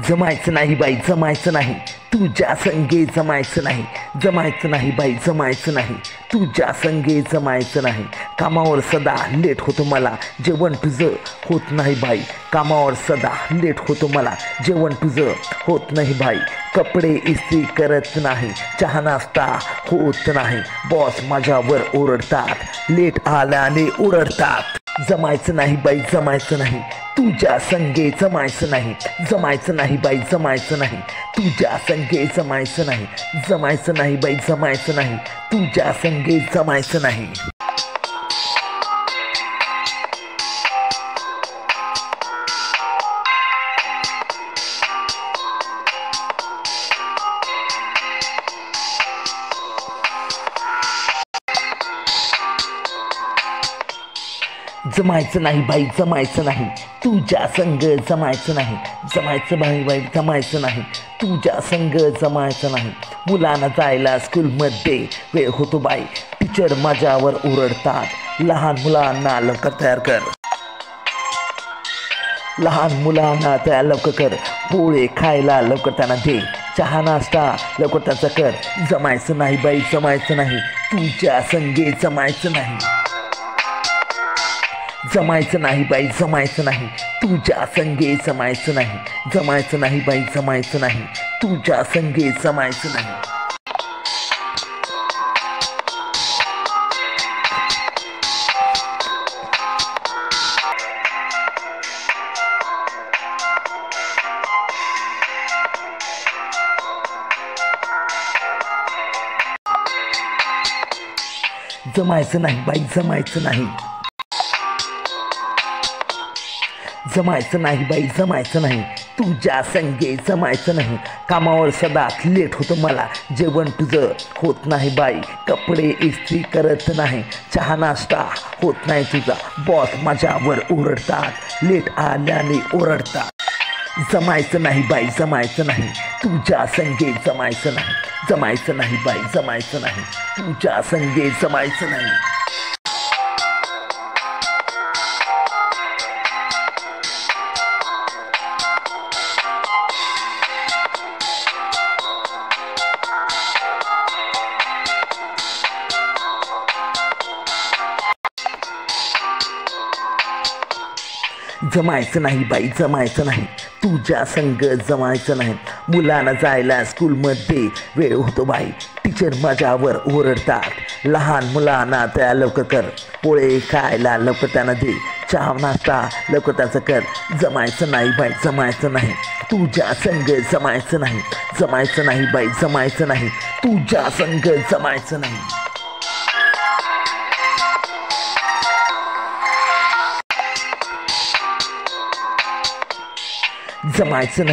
जमायचं नाही बाई जमायचं नाही तुझ्या संगे जमायचं नाही जमायचं नाही बाई जमायचं नाही तुझ्या संगे जमायचं नाही कामावर सदा लेट होतो मला जेवण तुझं होत नाही बाई कामावर सदा लेट होतो मला जेवण तुझं होत नाही बाई कपडे इस्त्री करत नाही चहा नाश्ता होत नाही बॉस माझ्यावर ओरडतात लेट आल्याने ओरडतात जमायचं नाही बाई जमायचं नाही तुझ्या संगे जमायचं नाही जमायचं नाही बाई जमायचं नाही तुझ्या संगे जमायचं नाही जमायचं नाही बाई जमायचं नाही तुझ्या संगे जमायचं नाही जमायचं नाही बाई जमायचं नाही तुझ्या संग जमायचं नाही जमायचं बाई बाई जमायचं नाही तुझ्या संग जमायचं नाही मुलांना जायला स्कूलमध्ये वेळ होतो बाई टीचर माझ्यावर ओरडतात लहान मुलांना लवकर तयार कर लहान मुलांना तयार लवकर कर पोळे खायला लवकर त्यांना दे चहा नाश्ता लवकर त्याचा कर जमायचं नाही बाई जमायचं नाही तुझ्या संगे जमायचं नाही जमायचं नाही बाई जमायचं नाही तुझ्या संगे जमायचं नाही जमायचं नाही बाई जमायचं नाही तुझ्या संगे जमायचं नाही जमायचं नाही बाई जमायचं नाही जमायचं नाही बाई जमायचं नाही तुझ्या संगे जमायचं नाही कामावर सदा लेट होतं मला जेवण तुझं होत नाही बाई कपडे इस्त्री करत नाही चहा नाश्ता होत नाही तुझा बॉस माझ्यावर ओरडतात लेट आल्याने ओरडतात जमायचं नाही बाई जमायचं नाही तुझ्या संगे जमायचं नाही जमायचं नाही बाई जमायचं नाही तुझ्या संगे जमायचं नाही जमायचं नाही बाई जमायचं नाही तुझ्या संग जमायचं नाही मुलांना जायला स्कूलमध्ये वेळ होतो बाई टीचर माझ्यावर ओरडतात लहान मुलांना त्या लवकर कर पोळे खायला लवकर त्यांना दे चहा नाश्ता लवकर त्याचं कर जमायचं नाही बाई जमायचं नाही तुझ्या संग जमायचं नाही जमायचं नाही बाई जमायचं नाही तुझ्या संग जमायचं नाही जमायचं नाही